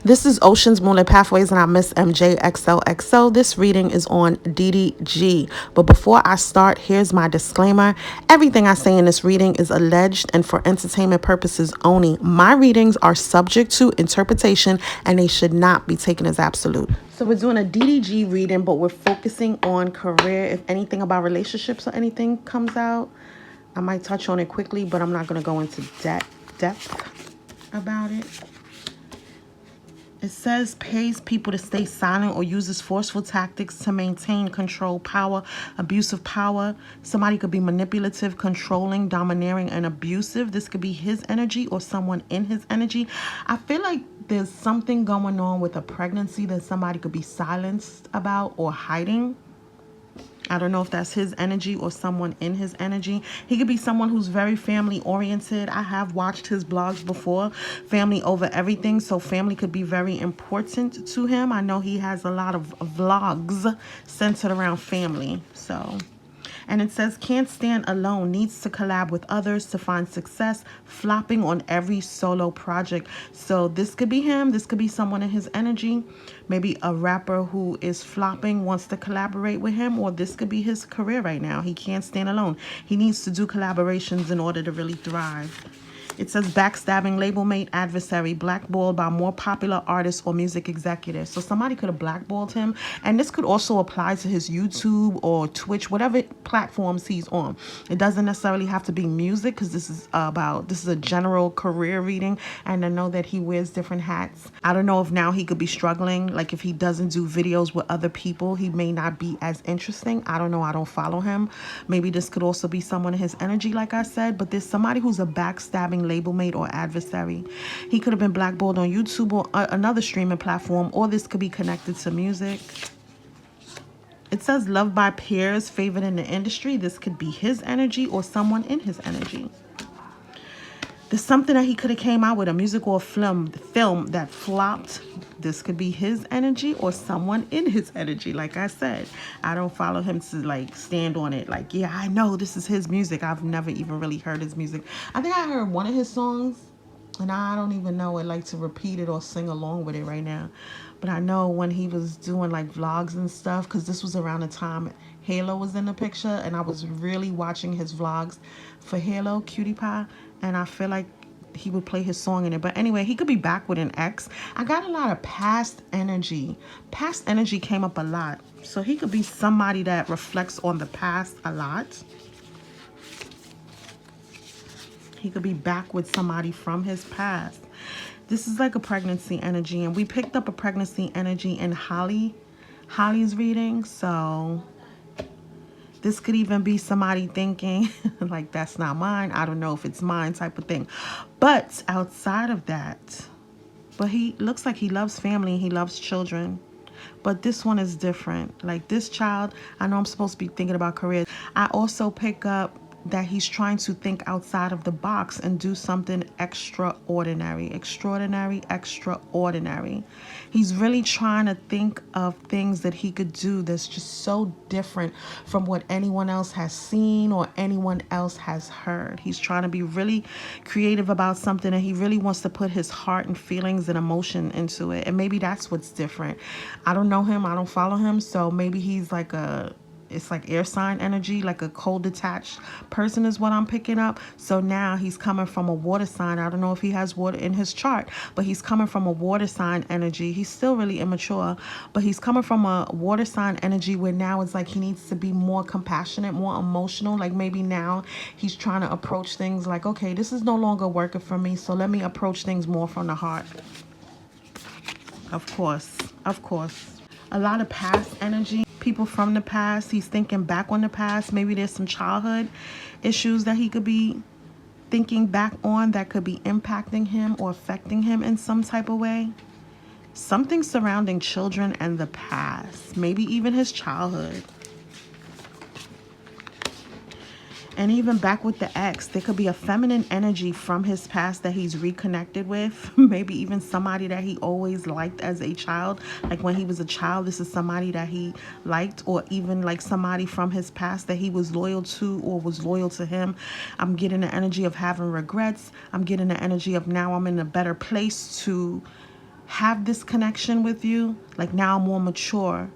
This is Ocean's Moonlit Pathways, and I Miss MJXOXO. This reading is on DDG. But before I start, here's my disclaimer. Everything I say in this reading is alleged and for entertainment purposes only. My readings are subject to interpretation, and they should not be taken as absolute. So we're doing a DDG reading, but we're focusing on career. If anything about relationships or anything comes out, I might touch on it quickly, but I'm not going to go into depth about it. It says pays people to stay silent or uses forceful tactics to maintain control, power, abusive power. Somebody could be manipulative, controlling, domineering, and abusive. This could be his energy or someone in his energy. I feel like there's something going on with a pregnancy that somebody could be silenced about or hiding. I don't know if that's his energy or someone in his energy. He could be someone who's very family oriented. I have watched his blogs before. Family over everything. So family could be very important to him. I know he has a lot of vlogs centered around family. And it says, can't stand alone, needs to collab with others to find success, flopping on every solo project. So this could be him. This could be someone in his energy. Maybe a rapper who is flopping wants to collaborate with him, or this could be his career right now. He can't stand alone. He needs to do collaborations in order to really thrive. It says backstabbing, label mate, adversary, blackballed by more popular artists or music executives. So somebody could have blackballed him. And this could also apply to his YouTube or Twitch, whatever platforms he's on. It doesn't necessarily have to be music, because this is a general career reading. And I know that he wears different hats. I don't know if now he could be struggling. Like if he doesn't do videos with other people, he may not be as interesting. I don't know. I don't follow him. Maybe this could also be someone in his energy, like I said. But there's somebody who's a backstabbing label mate or adversary. He could have been blackballed on YouTube or another streaming platform, or this could be connected to music. It says loved by peers, favored in the industry. This could be his energy or someone in his energy. There's something that he could have came out with, a music or film that flopped. This could be his energy or someone in his energy. Like I said, I don't follow him to like stand on it. Like, yeah, I know this is his music. I've never even really heard his music. I think I heard one of his songs, and I don't even know it, like to repeat it or sing along with it right now. But I know when he was doing like vlogs and stuff, because this was around the time Halo was in the picture, and I was really watching his vlogs for Halo, Cutie Pie, and I feel like he would play his song in it. But anyway, he could be back with an ex. I got a lot of past energy. Past energy came up a lot. So he could be somebody that reflects on the past a lot. He could be back with somebody from his past. This is like a pregnancy energy, and we picked up a pregnancy energy in Holly's reading. So this could even be somebody thinking like, that's not mine. I don't know if it's mine type of thing. But outside of that, but he looks like he loves family. He loves children. But this one is different. Like this child, I know I'm supposed to be thinking about career. I also pick up that he's trying to think outside of the box and do something extraordinary. He's really trying to think of things that he could do that's just so different from what anyone else has seen or anyone else has heard. He's trying to be really creative about something, and he really wants to put his heart and feelings and emotion into it. And maybe that's what's different. I don't know him. I don't follow him. So maybe he's like it's like air sign energy, like a cold detached person is what I'm picking up. So now he's coming from a water sign. I don't know if he has water in his chart, but he's coming from a water sign energy. He's still really immature, but he's coming from a water sign energy where now it's like he needs to be more compassionate, more emotional. Like maybe now he's trying to approach things like, okay, this is no longer working for me, so let me approach things more from the heart. Of course. A lot of past energy. People from the past. He's thinking back on the past. Maybe there's some childhood issues that he could be thinking back on that could be impacting him or affecting him in some type of way. Something surrounding children and the past. Maybe even his childhood. And even back with the ex, there could be a feminine energy from his past that he's reconnected with. Maybe even somebody that he always liked as a child. Like when he was a child, this is somebody that he liked, or even like somebody from his past that he was loyal to or was loyal to him. I'm getting the energy of having regrets. I'm getting the energy of now I'm in a better place to have this connection with you. Like now I'm more mature.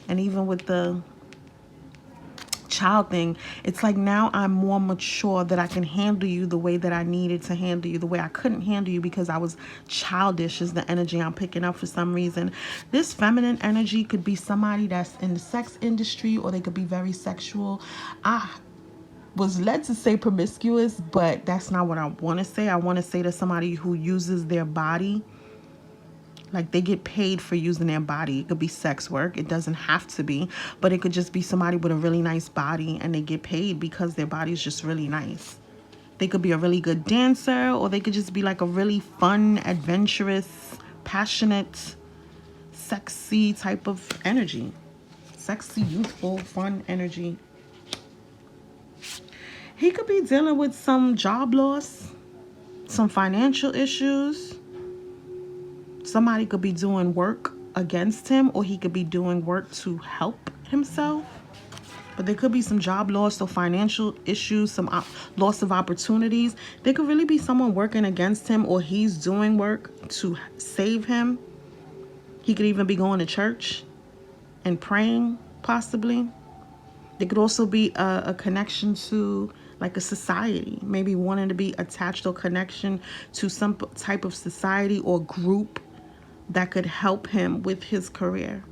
And even with the child thing, it's like now I'm more mature that I can handle you the way that I needed to handle you. The way I couldn't handle you because I was childish is the energy I'm picking up for some reason. This feminine energy could be somebody that's in the sex industry, or they could be very sexual. I was led to say promiscuous, but that's not what I want to say. I want to say to somebody who uses their body. Like they get paid for using their body. It could be sex work. It doesn't have to be, but it could just be somebody with a really nice body and they get paid because their body is just really nice. They could be a really good dancer, or they could just be like a really fun, adventurous, passionate, sexy type of energy. Sexy, youthful, fun energy. He could be dealing with some job loss, some financial issues. Somebody could be doing work against him, or he could be doing work to help himself. But there could be some job loss or financial issues, some loss of opportunities. There could really be someone working against him, or he's doing work to save him. He could even be going to church and praying, possibly. There could also be a connection to like a society, maybe wanting to be attached or connection to some type of society or group that could help him with his career.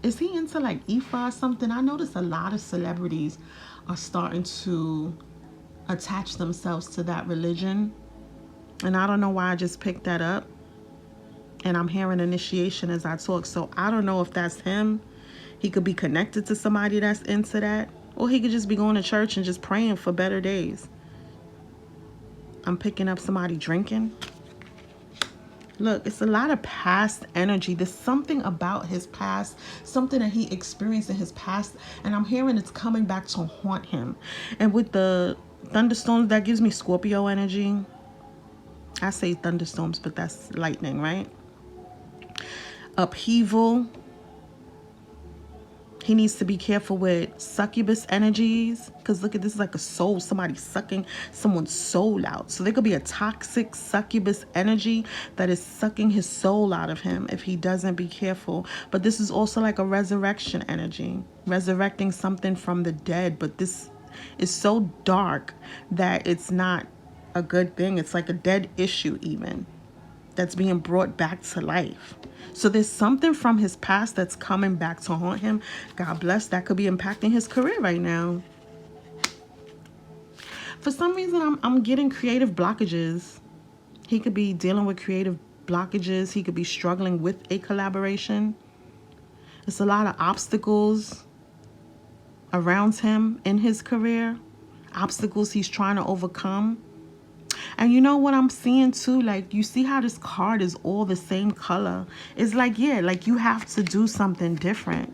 Is he into like Ifa or something? I notice a lot of celebrities are starting to attach themselves to that religion. And I don't know why I just picked that up. And I'm hearing initiation as I talk. So I don't know if that's him. He could be connected to somebody that's into that. Or he could just be going to church and just praying for better days. I'm picking up somebody drinking. Look, it's a lot of past energy. There's something about his past, something that he experienced in his past, and I'm hearing it's coming back to haunt him. And with the thunderstorms, that gives me Scorpio energy. I say thunderstorms, but that's lightning, right? Upheaval. He needs to be careful with succubus energies, because look at this, is like a soul, somebody sucking someone's soul out. So there could be a toxic succubus energy that is sucking his soul out of him if he doesn't be careful. But this is also like a resurrection energy, resurrecting something from the dead. But this is so dark that it's not a good thing. It's like a dead issue even that's being brought back to life. So there's something from his past that's coming back to haunt him. God bless. That could be impacting his career right now. For some reason, I'm getting creative blockages. He could be dealing with creative blockages. He could be struggling with a collaboration. It's a lot of obstacles around him in his career. Obstacles he's trying to overcome. And you know what I'm seeing too? Like, you see how this card is all the same color? It's like, yeah, like you have to do something different.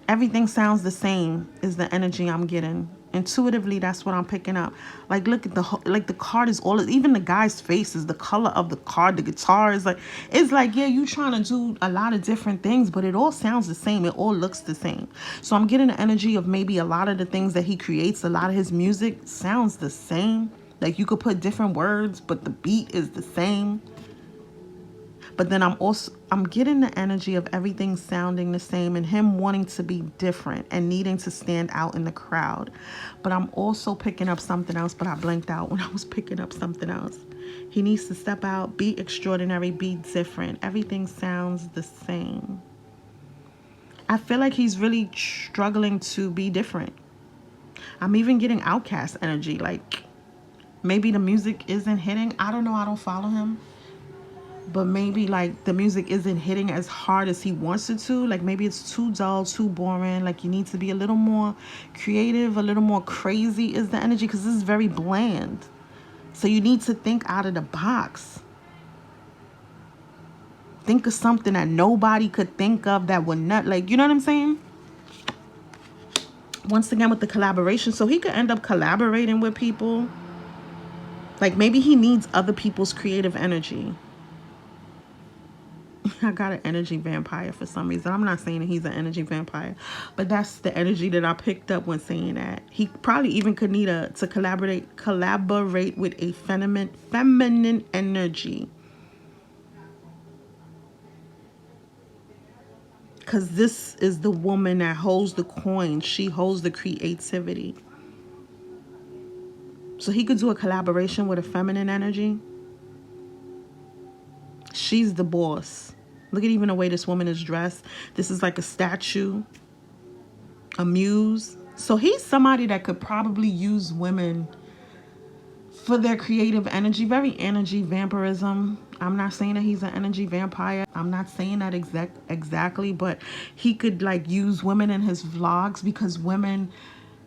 Everything sounds the same is the energy I'm getting. Intuitively, that's what I'm picking up. Like, look at the card is all, even the guy's face is the color of the card. The guitar is like, it's like, yeah, you trying to do a lot of different things, but it all sounds the same. It all looks the same. So I'm getting the energy of maybe a lot of the things that he creates, a lot of his music sounds the same. Like, you could put different words, but the beat is the same. But then I'm getting the energy of everything sounding the same and him wanting to be different and needing to stand out in the crowd. But I'm also picking up something else, but I blanked out when I was picking up something else. He needs to step out, be extraordinary, be different. Everything sounds the same. I feel like he's really struggling to be different. I'm even getting outcast energy, like maybe the music isn't hitting. I don't know. I don't follow him. But maybe like the music isn't hitting as hard as he wants it to. Like maybe it's too dull, too boring. Like you need to be a little more creative, a little more crazy is the energy, because this is very bland. So you need to think out of the box. Think of something that nobody could think of that would not, like, you know what I'm saying? Once again with the collaboration. So he could end up collaborating with people. Like maybe he needs other people's creative energy. I got an energy vampire for some reason. I'm not saying that he's an energy vampire, but that's the energy that I picked up when saying that. He probably even could need to collaborate with a feminine energy. Because this is the woman that holds the coin. She holds the creativity. So he could do a collaboration with a feminine energy. She's the boss. Look at even the way this woman is dressed. This is like a statue, a muse. So he's somebody that could probably use women for their creative energy, very energy vampirism. I'm not saying that he's an energy vampire. I'm not saying that exactly, but he could like use women in his vlogs because women,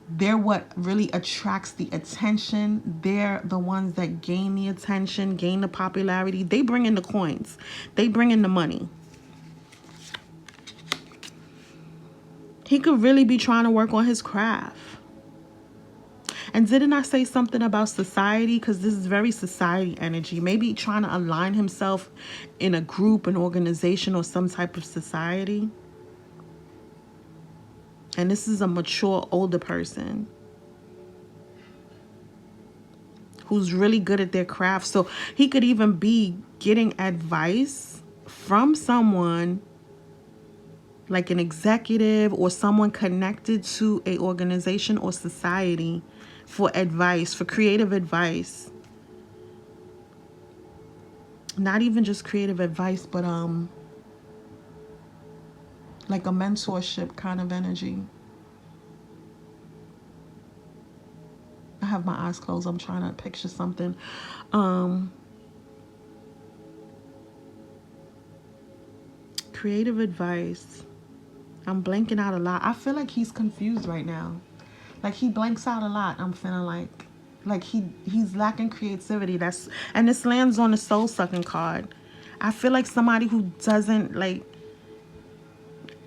they're what really attracts the attention. They're the ones that gain the attention, gain the popularity. They bring in the coins. They bring in the money. He could really be trying to work on his craft. And didn't I say something about society? Because this is very society energy. Maybe trying to align himself in a group, an organization, or some type of society. And this is a mature, older person who's really good at their craft. So he could even be getting advice from someone like an executive or someone connected to a organization or society for advice, for creative advice. Not even just creative advice, but like a mentorship kind of energy. I have my eyes closed. I'm trying to picture something. Creative advice. I'm blanking out a lot. I feel like he's confused right now. Like he blanks out a lot. I'm feeling like he's lacking creativity. And this lands on the soul sucking card. I feel like somebody who doesn't like,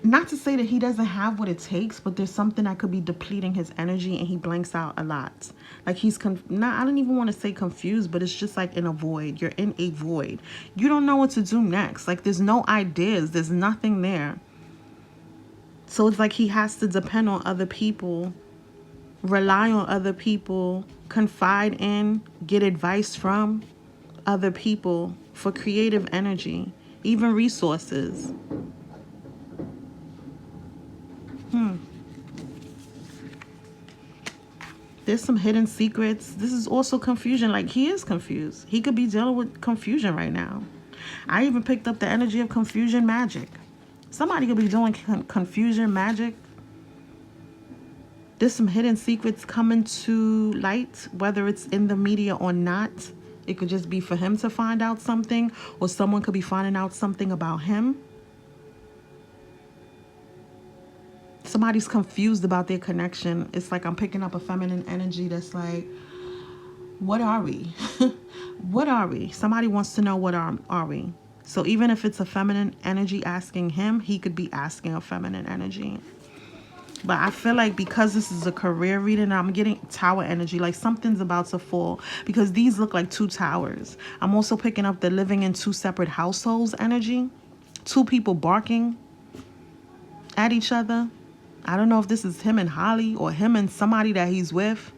not to say that he doesn't have what it takes, but there's something that could be depleting his energy and he blanks out a lot. Like he's I don't even want to say confused, but it's just like in a void. You're in a void. You don't know what to do next. Like there's no ideas. There's nothing there. So it's like he has to depend on other people, rely on other people, confide in, get advice from other people for creative energy, even resources. There's some hidden secrets. This is also confusion. Like he is confused. He could be dealing with confusion right now. I even picked up the energy of confusion magic. Somebody could be doing confusion magic. There's some hidden secrets coming to light, whether it's in the media or not. It could just be for him to find out something, or someone could be finding out something about him. Somebody's confused about their connection. It's like I'm picking up a feminine energy that's like, what are we? What are we? Somebody wants to know what are we? So even if it's a feminine energy asking him, he could be asking a feminine energy. But I feel like because this is a career reading, I'm getting tower energy, like something's about to fall, because these look like two towers. I'm also picking up the living in two separate households energy. Two people barking at each other. I don't know if this is him and Holly or him and somebody that he's with,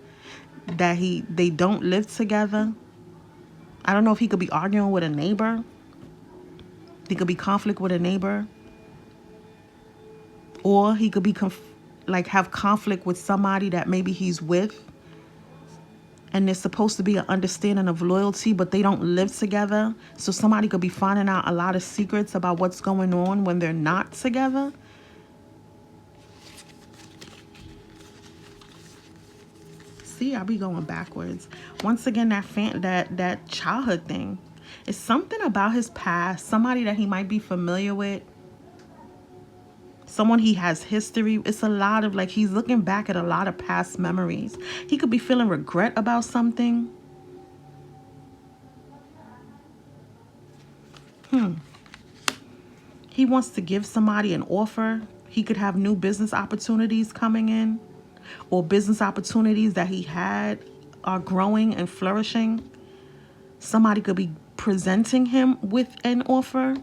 that they don't live together. I don't know if he could be arguing with a neighbor. He could be conflict with a neighbor. Or he could be have conflict with somebody that maybe he's with. And there's supposed to be an understanding of loyalty, but they don't live together. So somebody could be finding out a lot of secrets about what's going on when they're not together. See, I'll be going backwards. Once again, that childhood thing. It's something about his past. Somebody that he might be familiar with. Someone he has history. It's a lot of like, he's looking back at a lot of past memories. He could be feeling regret about something. He wants to give somebody an offer. He could have new business opportunities coming in, or business opportunities that he had are growing and flourishing. Somebody could be presenting him with an offer.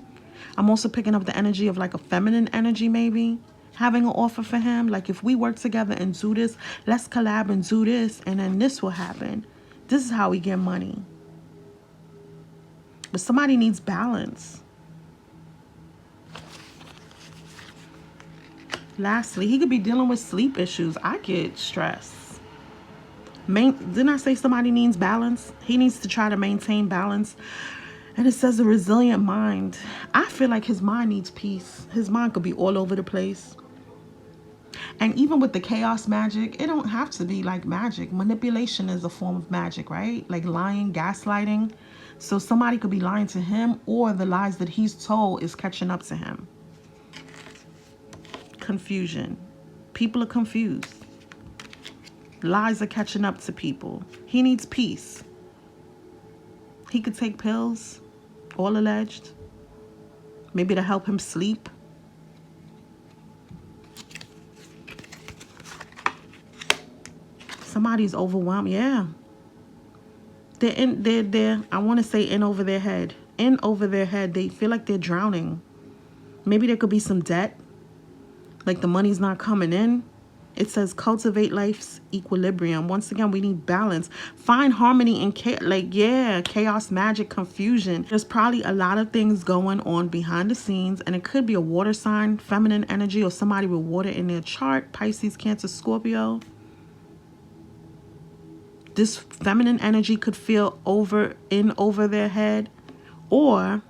I'm also picking up the energy of like a feminine energy, maybe having an offer for him. Like, if we work together and do this, let's collab and do this, and then this will happen. This is how we get money. But somebody needs balance. Lastly, he could be dealing with sleep issues. I get stress. Didn't I say somebody needs balance? He needs to try to maintain balance. And it says a resilient mind. I feel like his mind needs peace. His mind could be all over the place. And even with the chaos magic, it don't have to be like magic. Manipulation is a form of magic, right? Like lying, gaslighting. So somebody could be lying to him, or the lies that he's told is catching up to him. Confusion. People are confused. Lies are catching up to people. He needs peace. He could take pills, all alleged. Maybe to help him sleep. Somebody's overwhelmed. Yeah. They're I want to say in over their head. In over their head. They feel like they're drowning. Maybe there could be some debt. Like the money's not coming in. It says cultivate life's equilibrium. Once again, we need balance. Find harmony in chaos, magic, confusion. There's probably a lot of things going on behind the scenes, and it could be a water sign, feminine energy, or somebody with water in their chart. Pisces, Cancer, Scorpio. This feminine energy could feel over their head, or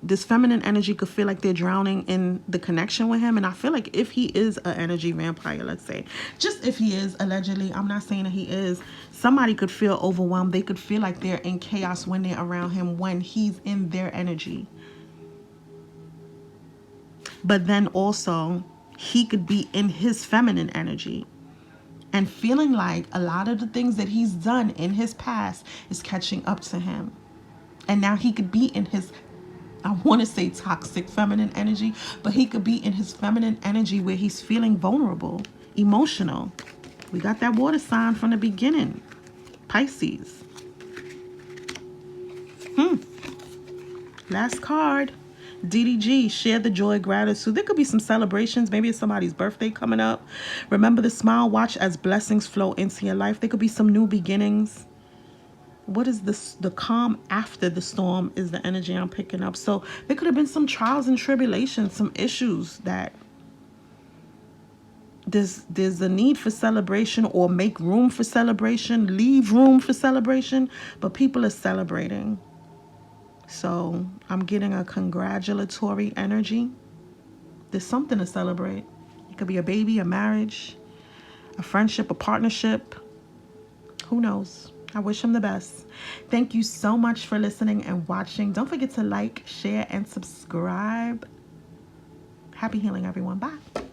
this feminine energy could feel like they're drowning in the connection with him. And I feel like if he is an energy vampire, let's say, just if he is, allegedly, I'm not saying that he is, somebody could feel overwhelmed. They could feel like they're in chaos when they're around him, when he's in their energy. But then also, he could be in his feminine energy and feeling like a lot of the things that he's done in his past is catching up to him. And now he could be in his, I want to say toxic feminine energy, but he could be in his feminine energy where he's feeling vulnerable, emotional. We got that water sign from the beginning. Pisces. Last card. DDG, share the joy, gratitude. There could be some celebrations. Maybe it's somebody's birthday coming up. Remember the smile. Watch as blessings flow into your life. There could be some new beginnings. What is this? The calm after the storm is the energy I'm picking up. So there could have been some trials and tribulations, some issues that there's a need for celebration, or make room for celebration, leave room for celebration, but people are celebrating. So I'm getting a congratulatory energy. There's something to celebrate. It could be a baby, a marriage, a friendship, a partnership. Who knows? I wish him the best. Thank you so much for listening and watching. Don't forget to like, share, and subscribe. Happy healing, everyone. Bye.